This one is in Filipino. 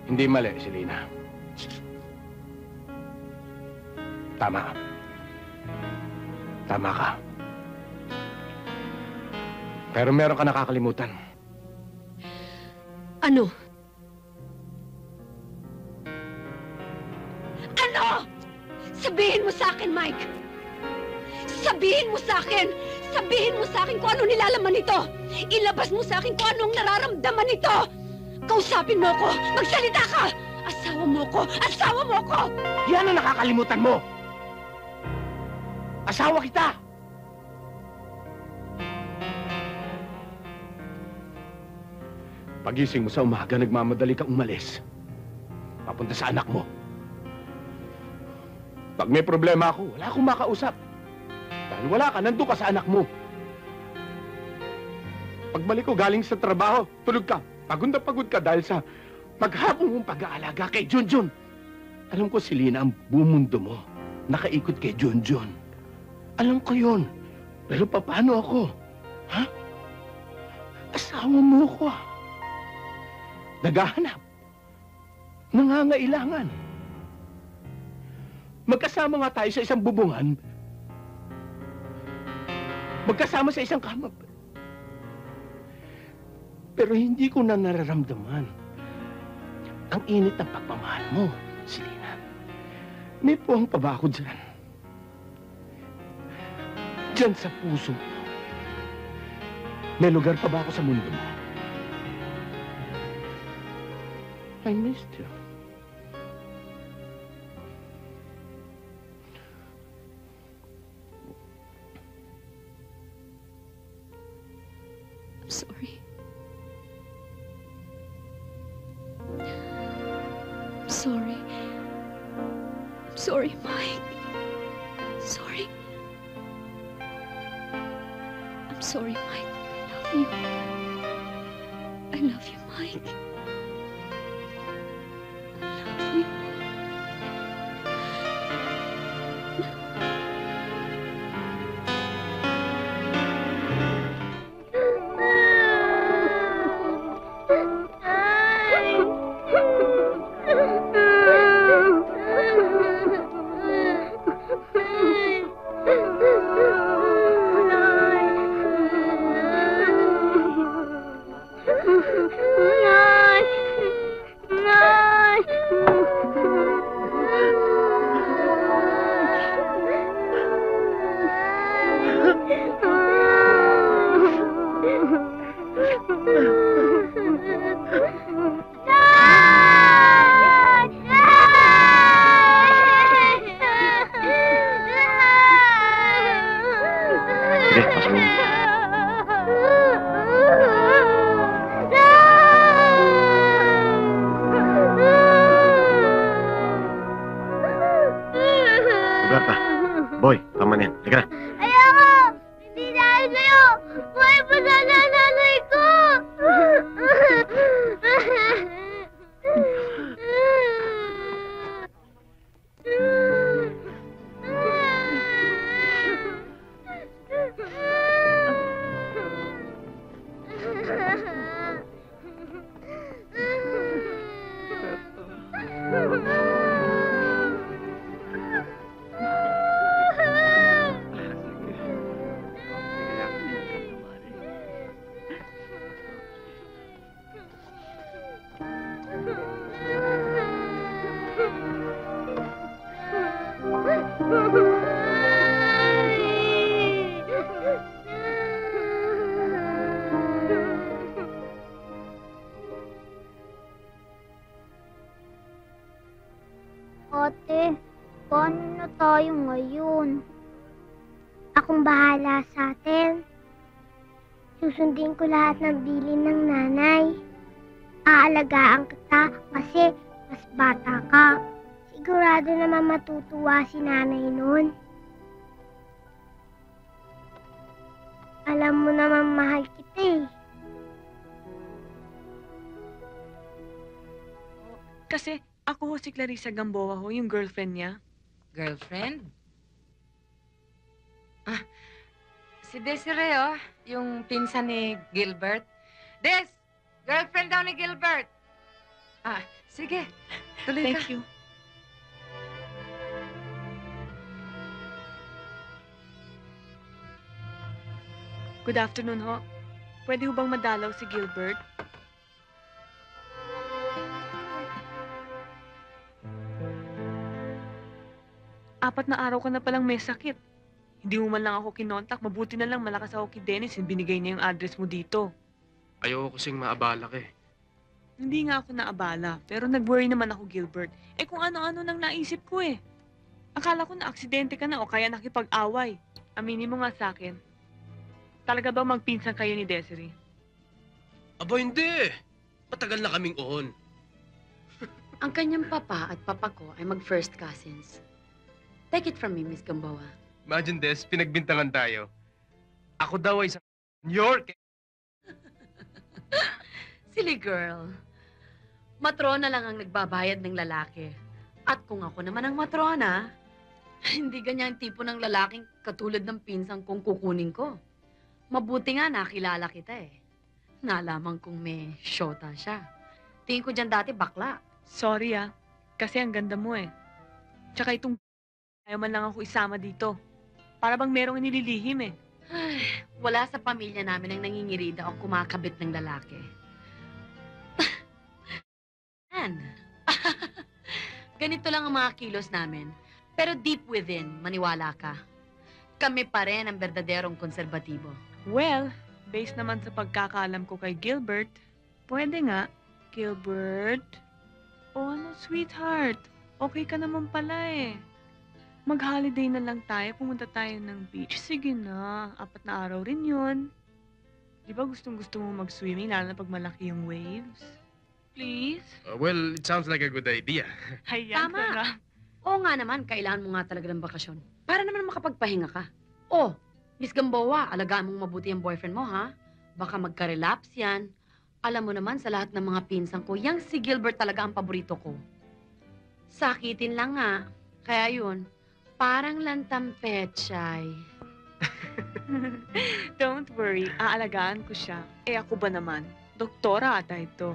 Hindi mali, Selena. Tama. Tama ka. Pero meron ka nakakalimutan. Ano? Ano? Sabihin mo sa akin, Mike! Sabihin mo sa akin! Sabihin mo sa akin kung ano nilalaman nito! Ilabas mo sa akin kung anong nararamdaman nito! Kausapin mo ko! Magsalita ka! Asawa mo ko! Asawa mo ko! Yan ang nakakalimutan mo! Asawa kita! Pagising mo sa umaga, nagmamadali kang umalis. Papunta sa anak mo. Pag may problema ako, wala akong makausap. Dahil wala ka, nandun ka sa anak mo. Pagbalik ko galing sa trabaho, tulog ka. Pagod na pagod ka dahil sa maghapong mong pag-aalaga kay Junjun. Alam ko, Selena, ang bumundo mo. Nakaikot kay Junjun. Alam ko yun. Pero paano ako? Ha? Asawa mo ko. Naghahanap. Nangangailangan. Magkasama nga tayo sa isang bubungan. Magkasama sa isang kama. Pero hindi ko na nararamdaman ang init ng pagmamahal mo, Selena. May puwang pa ba ako dyan? Dyan sa puso mo. May lugar pa ba ako sa mundo mo? I missed you. I'm sorry. I'm sorry. I'm sorry, Mike. Sorry. I'm sorry, Mike. I love you. I love you, Mike. Boy, tama na yan. Halika na. Ayoko! Hindi dahil sa'yo! Buhay pa sana ang nanay ko! Ate, paano na tayo ngayon? Akong bahala sa atin. Susundin ko lahat ng bilin ng nanay. Aalagaan kita kasi mas bata ka. Sigurado naman matutuwa si nanay nun. Alam mo naman mahal kita eh. Kasi ako ho si Clarissa Gamboa ho, yung girlfriend niya. Girlfriend? Ah, si Desiree, oh, yung pinsan ni Gilbert. Des! Girlfriend daw ni Gilbert. Sige, tuloy ka. Thank you. Good afternoon ho. Pwede ho bang madalaw si Gilbert? Apat na araw ka na palang may sakit. Hindi mo man lang ako kinontak. Mabuti na lang malakas ako kay Dennis. Binigay niya yung address mo dito. Ayoko kasing maabala ka eh. Hindi nga ako naabala, pero nag-worry naman ako, Gilbert. Eh kung ano-ano nang naisip ko eh. Akala ko na aksidente ka na o kaya nakipag-away. Aminin mo nga sa akin. Talaga ba magpinsan kayo ni Desiree? Aba hindi! Matagal na kaming on. Ang kanyang papa at papa ko ay mag-first cousins. Take it from me, Miss Gamboa. Imagine this, pinagbintangan tayo. Ako daw ay sa New York. Silly girl. Matrona lang ang nagbabayad ng lalaki. At kung ako naman ang matrona, hindi ganyan tipo ng lalaking katulad ng pinsang kong kukunin ko. Mabuti nga nakilala kita eh. Nalaman kong may shota siya. Tingin ko dyan dati bakla. Sorry kasi ang ganda mo eh. Tsaka itong ayaw man lang ako isama dito. Para bang merong inililihim eh. Ay, wala sa pamilya namin ang nangingirida o kumakabit ng lalaki. Yan. Ganito lang ang mga kilos namin. Pero deep within, maniwala ka. Kami pa rin ang berdaderong konserbatibo. Well, based naman sa pagkakaalam ko kay Gilbert, pwede nga. Gilbert? Oh, ano, sweetheart? Okay ka naman pala eh. Mag-holiday na lang tayo, pumunta tayo ng beach. Sige na, 4 na araw rin yun. Di ba gustong-gusto mo mag-swimming, lalo na pag malaki yung waves? Please? Well, it sounds like a good idea. Hayaan Tama. ka na. Oo nga naman, kailangan mo nga talaga ng bakasyon. Para naman makapagpahinga ka. Oh, Miss Gamboa, alagaan mong mabuti ang boyfriend mo, ha? Baka magka-relapse yan. Alam mo naman, sa lahat ng mga pinsan ko, yang si Gilbert talaga ang paborito ko. Sakitin lang nga. Kaya yun, parang lantang pechay. Don't worry, aalagaan ko siya. Eh ako ba naman? Doktora ata ito.